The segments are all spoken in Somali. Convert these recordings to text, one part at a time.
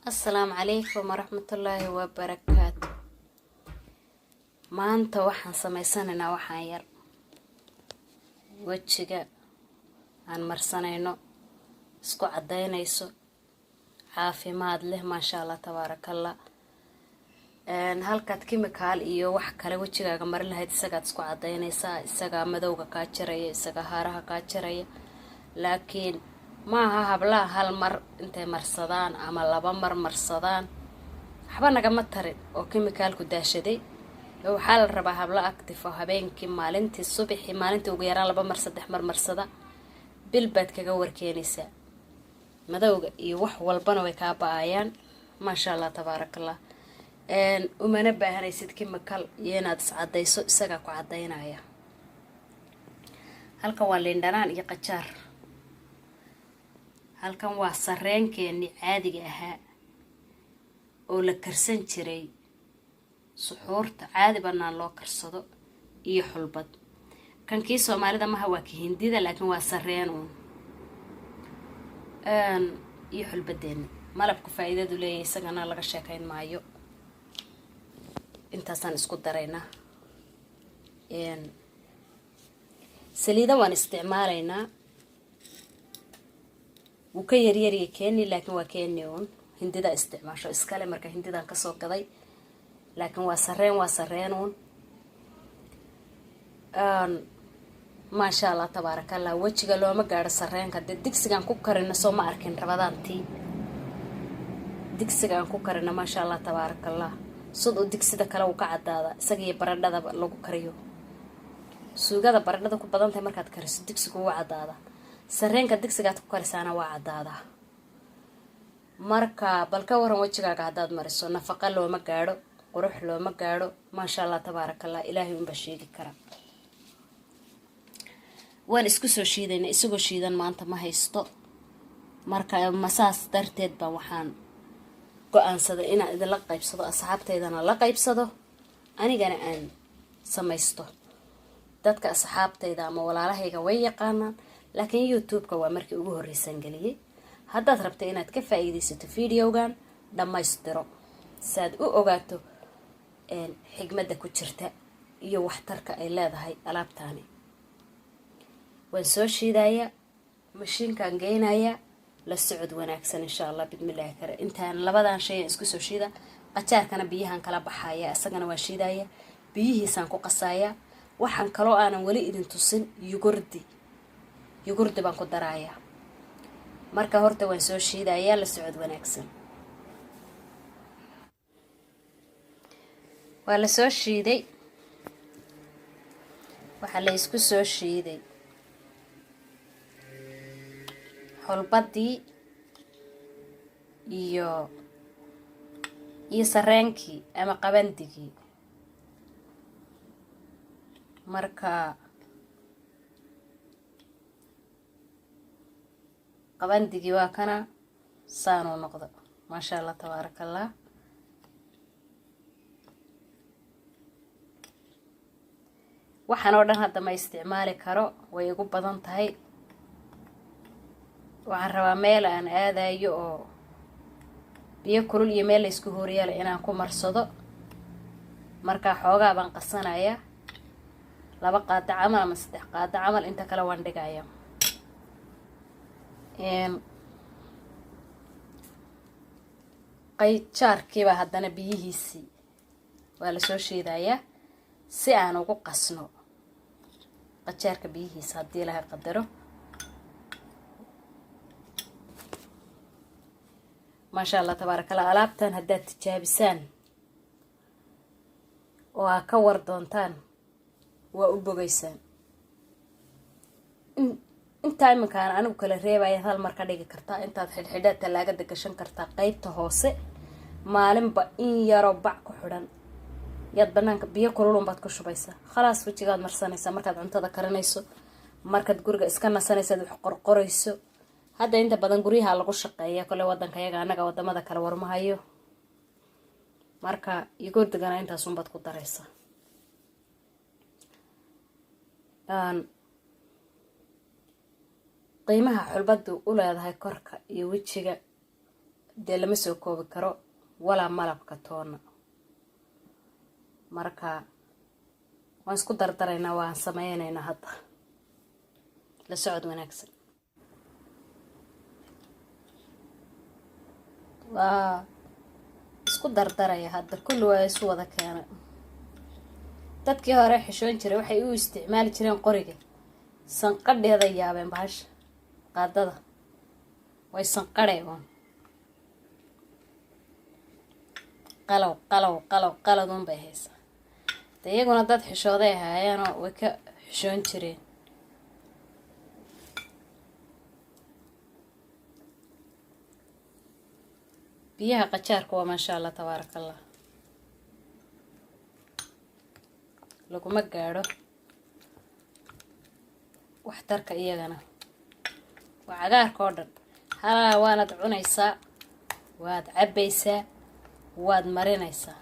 السلام عليكم ورحمة الله وبركاته. maanta waxaan sameysanaynaa waxaan yar wajiga aan marsanayno isku cadaynayso caafimaad leh maasha Allah tabaarakallah. halkaad kimikaal iyo wax kale wajigaaga marin lahayd isagaad isku cadaynaysaa, isaga madowga ka jaraya, isaga haaraha ka jaraya. laakiin maaha hablaha hal mar intay marsadaan ama laba mar marsadaan waxba nagama tarin oo kimikaalku daashaday. waxaa la rabaa habla active oo habeenkii maalintii subaxii maalintii ugu yaraan 2 mar 3 mar marsada bil baad kaga warkeenaysaa madowga iyo wax walbana way ka baayaan maasha Allah tabaarakallah. umana baahanaysid kimikaal iyo inaad iscadayso isaga ku cadaynaya. halkan waa liindhanaan iyo qajaar, halkan waa sareenkeeni caadiga ahaa oo la karsan jiray suxuurta caadi banaan loo karsado iyo xulbad. kan kii Soomaalida ma waa ka Hindida laakiin waa sareen iyo xulbadeena malabku faa'iidadu leeyahay isagana laga sheekayn maayo. intaasaan isku daraynaa. saliida waan isticmaalaynaa wuu ka yaryariyay keeni laakiin waa keeni Hindida isticmaasho iskale marka Hindidan ka soo gaday laakiin waa sareen maasha Allah tabaarakallah. wajiga looma gaaro sareenka digsigan ku karina soo ma arkin rabadaantii digsigan ku karina maasha Allah tabaarakallah. sida digsida kale uu ka cadaada isaga baradhada lagu kariyo suugada baradhada ku badan tahay markaad kariso digsigu waa cadaada, sareenka digsigaad ku karisaana waa cadaada. marka balka waran wajigaaga hadaad mariso nafaqa looma gaaro qurux looma gaaro maasha Allah tabaarakallah. ilaahay uun basheegi kara. waan isku soo shiidayna isagoo shiidan maanta ma haysto marka masaas darteed baa waxaan go'aansaday inaan idinla qaybsado asxaabtaydana la qaybsado anigana aan samaysto. dadka asxaabtayda ama walaalahayga way yaqaanaan laakiin YouTube-ka waa markii ugu horeysan galiyay. haddaad rabto inaad ka faa'iideysato videogan dhamaystiro saad u ogaato xigmadda ku jirta iyo waxtarka ay leedahay alaabtaani. waan soo shiidayaa mashiinkaan geynayaa la socod wanaagsan insha Allah bidmilaahi kare. intaan labadan shay isku soo shiida qajaarkana biyahan kala baxaya isagana waa shiidaya biyihiisaan ku qasaya. waxaan kaloo aanan wali idin tusin yogurdi baan ku daraaya. marka horta waan soo shiidayaa la socod wanaagsan. waa la soo shiiday waxa la isku soo shiiday xulbadii iyo sareenkii ama qabandigii. marka qabandigii waa kana saano noqdo maasha Allah tabaarakallah. waxaan oo dhan hadda ma isticmaali karo way igu badan tahay. waxaan rabaa meel aan aadayo oo biyo kulul iyo meel la isku hooriyaal inaan ku marsado. marka xoogaa baan qasanaya 2 qaado camal ama 3 qaado camal inta kale waan dhigaya. qajaarkiiba haddana biyihiisii waa la soo shiidayaa si aan ugu qasno qajaarka biyihiisa haddii laga qadaro. maasha Allah tabaarakallah. alaabtan haddaad tijaabisaan oo aad ka war doontaan waa u bogaysaan. intaa iminkaan anigu kala reebaya hal mar ka dhigi kartaa intaad xidhxidha talaagada gashan kartaa qaybta hoose maalinba in yaro bac ku xidhan yaad banaanka biyo kulul baad ku shubaysaa khalaas wajigaad marsanaysaa markaad cuntada karinayso markaad guriga iska nasanaysaad wax qorqorayso. hadda inta badan guryaha lagu shaqeeyaa kale wadanka yaga anaga wadamada kale warmahayo marka yogurdigana intaas baad ku daraysaa. qiimaha xulbadu u leedahay korka iyo wajiga dee lama soo koobi karo walaa malabka toona. marka waan isku dardaraynaa, waan sameynaynaa hadda. la socod wanaagsan. waa isku dardaraya hadda, kulli waa isu wada keenay. dadkii hore xishoon jiray waxay u isticmaali jireen qoriga, sanqadheeda yaabeen bahasha qaadada way sanqadheen. qalow qalow qalow qaladun bay haysaa. de iyaguna dad xishooday ahaayeenoo way ka xishoon jireen. biyaha qajaarka waa maasha allah tabaarakallah, laguma gaadho waxtarka iyagana. waa cagaarka oo dhan. halaa waanad cunaysaa, waad cabbaysaa, waad marinaysaa.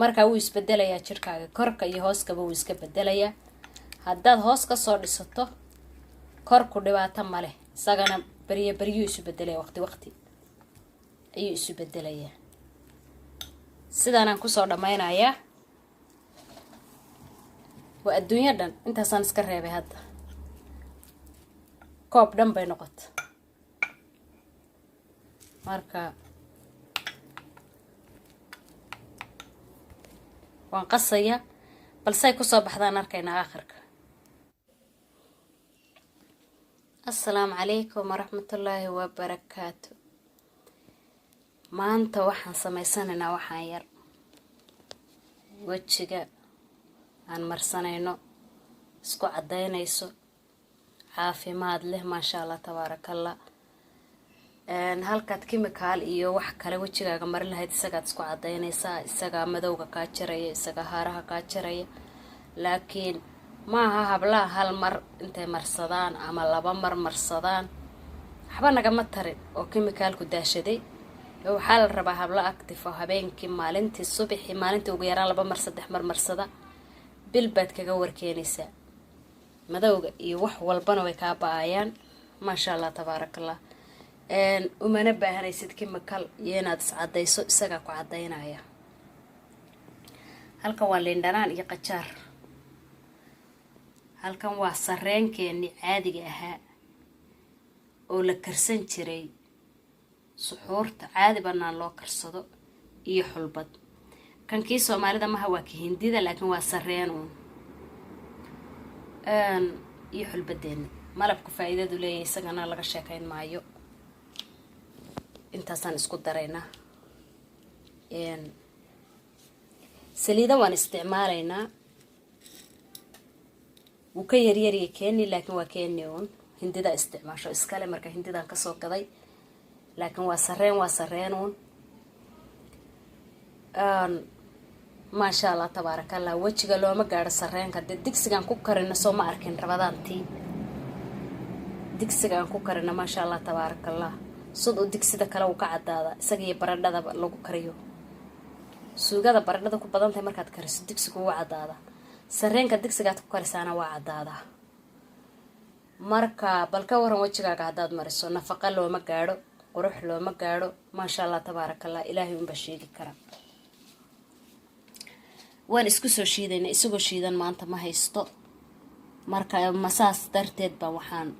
markaa wuu isbedelayaa jirkaaga, korka iyo hooskaba wuu iska bedelayaa. haddaad hoos ka soo dhisato korku dhibaato ma leh, isagana baryuu isu bedelaya, waqti ayuu isu bedelayaa. sidaanaan kusoo dhammaynayaa. waa adduunyo dhan, intaasaan iska reebay hadda. koob dhan bay noqota. marka waan qasayaa, balsay kusoo baxdaan arkaynaa aakhirka. assalaamu calaykum waraxmatullaahi wabarakaatu. maanta waxaan samaysanaynaa waxaan yar wejiga aan marsanayno, isku cadaynayso, caafimaad leh maasha allah tabaarakallah. halkaad kimikaal iyo wax kale wejigaaga marin lahayd isagaad isku cadaynaysaa. isagaa madowga kaa jaraya, isagaa haaraha kaa jaraya. laakiin maaha hablaha hal mar intay marsadaan ama 2 mar marsadaan waxba nagama tarin oo kimikaalku daashaday. waxaa la rabaa hablo active oo habeenkii, maalintii subaxii, maalintii ugu yaraan 2 mar 3 mar marsada. bil baad kaga warkeenaysaa. madowga iyo wax walbana way kaa ba-ayaan maasha allah tabaarakallah. umana baahanaysid kimikal iyo inaad iscadayso, isagaa ku cadaynaya. halkan waa liindhanaan iyo qajaar. halkan waa sareenkeennii caadiga ahaa oo la karsan jiray. suxuurta caadi banaan loo karsado iyo xulbad. kan kii soomaalida maha, waa ki hindida, laakiin waa sareen uun. iyo xulbadeena. malabku faa'iidadu leeyahay, isagana laga sheekayn maayo. intaasaan isku daraynaa. saliida waan isticmaalaynaa. wuu ka yaryariya keeni, laakiin waa keeni uun. hindida isticmaasho iskale, marka hindidaan kasoo gaday. laakiin waa sareen uun. maasha allah tabaarakallah. wejiga looma gaadho sareenka. dee digsigaan ku karina soo ma arkin rabadaantii. digsigaan ku karina maasha allah tabaarakallah. sud u digsida kale uu ka cadaada, isagiiyo baradhadaba lagu kariyo. suugada baradhada ku badantahay markaad kariso digsigu wuu cadaada. sareenka digsigaad ku karisaana waa cadaada. marka bal ka waran wejigaaga haddaad mariso. nafaqa looma gaadho, qurux looma gaadho. maasha allah tabaarakallah. ilaahay unba sheegi kara. waan isku soo shiidayna, isagoo shiidan maanta ma haysto. marka masaas darteed baa waxaan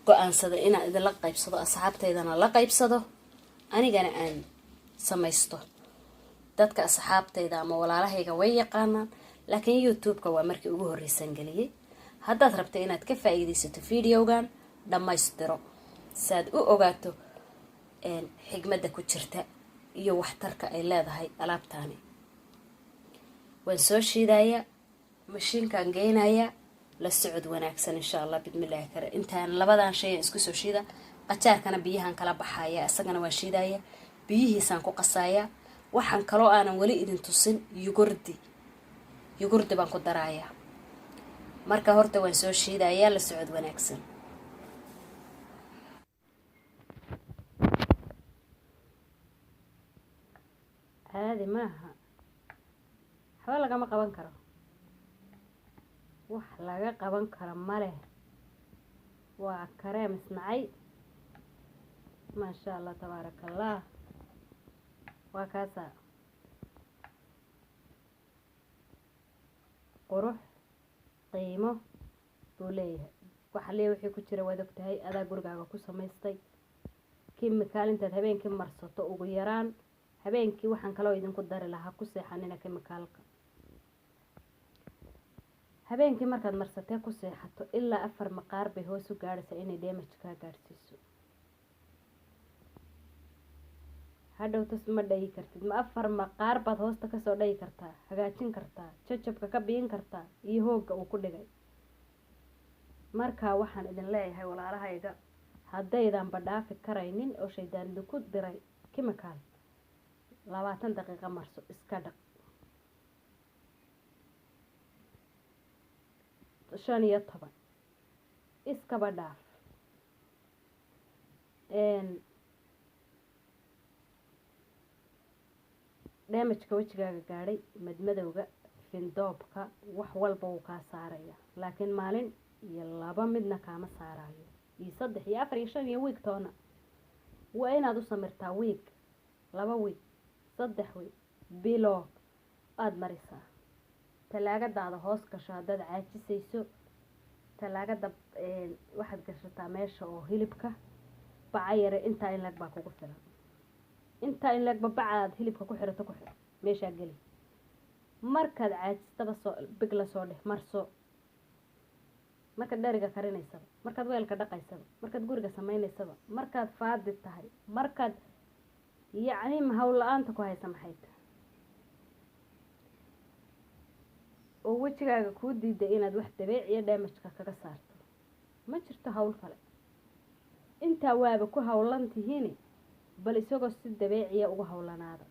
go-aansaday inaan idinla qaybsado, asxaabtaydana la qaybsado, anigana aan samaysto. dadka asxaabtayda ama walaalahayga way yaqaanaan, laakiin youtube-ka waa markii ugu horreysan geliyey. haddaad rabta inaad ka faa'iidaysato videogan dhammaystiro saad u ogaato xigmadda ku jirta iyo waxtarka ay leedahay alaabtaani. waan soo shiidayaa, mashiinkaan geynayaa. la socod wanaagsan insha allah bidmillaahi kare. intaan labadan shay isku soo shiida. qajaarkana biyahan kala baxaya, isagana waa shiidaya. biyihiisaan ku qasaaya. waxaan kaloo aanan weli idin tusin yogurdi baan ku daraaya. marka horta waan soo shiidayaa. la socod wanaagsan. caadi maaha, waxba lagama qaban karo. wax laga qaban karo maleh. waa kareem isnacay ما شاء الله تبارك الله وكاسا قروح qiimo buu leeyahay waxa leeyahay wixii ku jira waad ogtahay adaa gurigaaga ku samaystay chemical intaad habeenkii marsato ugu yaraan habeenkii waxaan kaloo idinku dari lahaa ku seexanina chemicalka habeenkii markaad marsatee ku seexato ilaa 4 maqaar bay hoos u gaaraysaa inay damage ka gaarsiiso hadhow tas ma dhayi kartid ma 4 maqaar baad hoosta ka soo dhayi kartaa hagaajin kartaa jajabka ka biin kartaa iyo hooga uu ku dhigay marka waxaan idin leeyahay walaalahayga haddaydan badhaafi karaynin oo shaydaan idinku diray chemical 20 daqiiqo marso iska dhaq 15 iska badhaaf damage-ka wajigaaga gaadhay madmadowga findoobka wax walba uu kaa saaraya laakiin maalin iyo 2 midna kaama saarayo iyo 3 iyo 4 iyo 5 iyo week toona waa inaad u samirtaa week 2 week 3 week bilo aad marisaa talaagadaada hoos gasho haddaad caajisayso talaagada waxaad gashataa meesha oo hilibka baca yare intaa in lag baa kugu filan intaa in lag bacaad hilibka ku xirato ku xir meesha gali markaad caajistaba soo big la soo dheh marso markaad dhariga karinaysaba markaad weelka dhaqaysaba markaad guriga sameynaysaba markaad faadi tahay markaad yacni hawl la'aanta ku haysa maxay tahay oo wajigaaga kuu diiday inaad wax dabeeciya damage-ka kaga saarto ma jirto hawl kale intaa waaba ku hawlan tihiin bal isagoo si dabeeciya ugu hawlanaada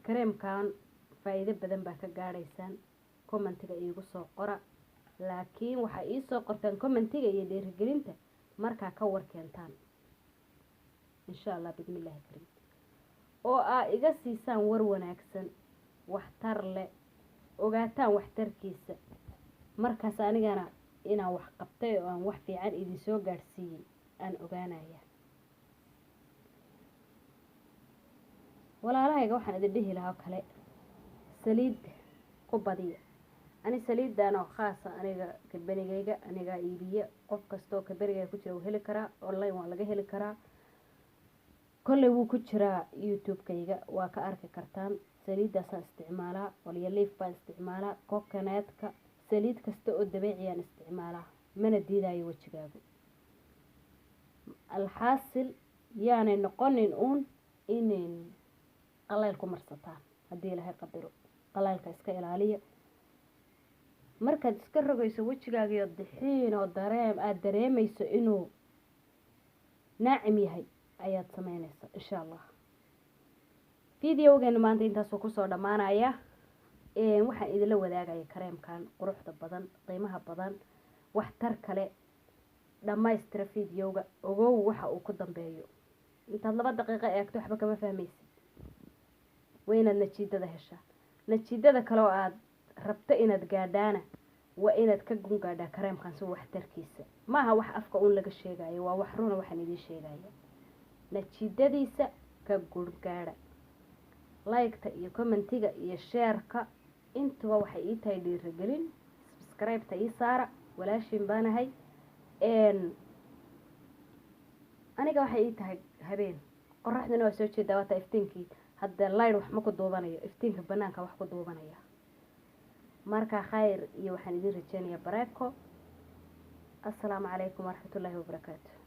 kareemkan faa'iido badan baa ka gaaraysaan commentiga iigu soo qora laakiin waxa ii soo qortaan commentiga iyo dhiirigelinta markaa ka warkeentaan insha Allah bismillaahi kariim oo iga siisaan war wanaagsan waxtar leh ogaataan waxtarkiisa markaas anigana inaan wax qabtay oo aan wax fiican idin soo gaarsiiyay aan ogaanaya walaalahayga waxaan idin dhihi lahaa kale saliid ku badiya ani saliidan oo khaas aniga kabanigayga aniga iibiya qof kasto kabanigayga ku jira uu heli karaa online waa laga heli karaa kolley wuu ku jiraa YouTube-kayga waa ka arki kartaan saliidaas isticmaalaa waliya leaf baan isticmaalaa coconut-ka saliid kasta oo dabiici aan isticmaalaa mana diidayo wajigaagu alxaasil yaanay noqonin uun inay qallayl ku marsataan haddii ilaahay qadaro qallaylka iska ilaaliya markaad iska rogayso wajigaaga iyo dixiin oo aad dareemayso inuu naacim yahay ayaad sameynaysa insha Allah videogan maanta intaas ku soo dhamaanaya waxaan idin la wadaagaya kareemkan quruxda badan qiimaha badan wax tar kale dhamaystira videoga ogow waxa uu ku dambeeyo intaad 2 daqiiqo eegto waxba kama fahmaysid waynaad natiijada heshaa natiijada kale oo aad rabto inaad gaadhaana waa inaad ka gungaadhaa kareemkan si wax tarkiisa maaha wax afka uun laga sheegayo waa wax runa waxaan idin sheegaya natiijadiisa ka gungaadha like-ta iyo commentiga iyo share-ka intuba waxay ii tahay dhiirigelin subscribe-ta ii saara walaashin baanahay aniga waxay ii tahay habeen qorraxdana waa soo jeedaa waata iftiinkii hadda light wax ma ku duubanayo iftiinka banaanka wax ku duubanaya marka khayr iyo waxaan idin rajeynayaa barako assalaamu calaykum waraxmatullaahi wabarakaatuh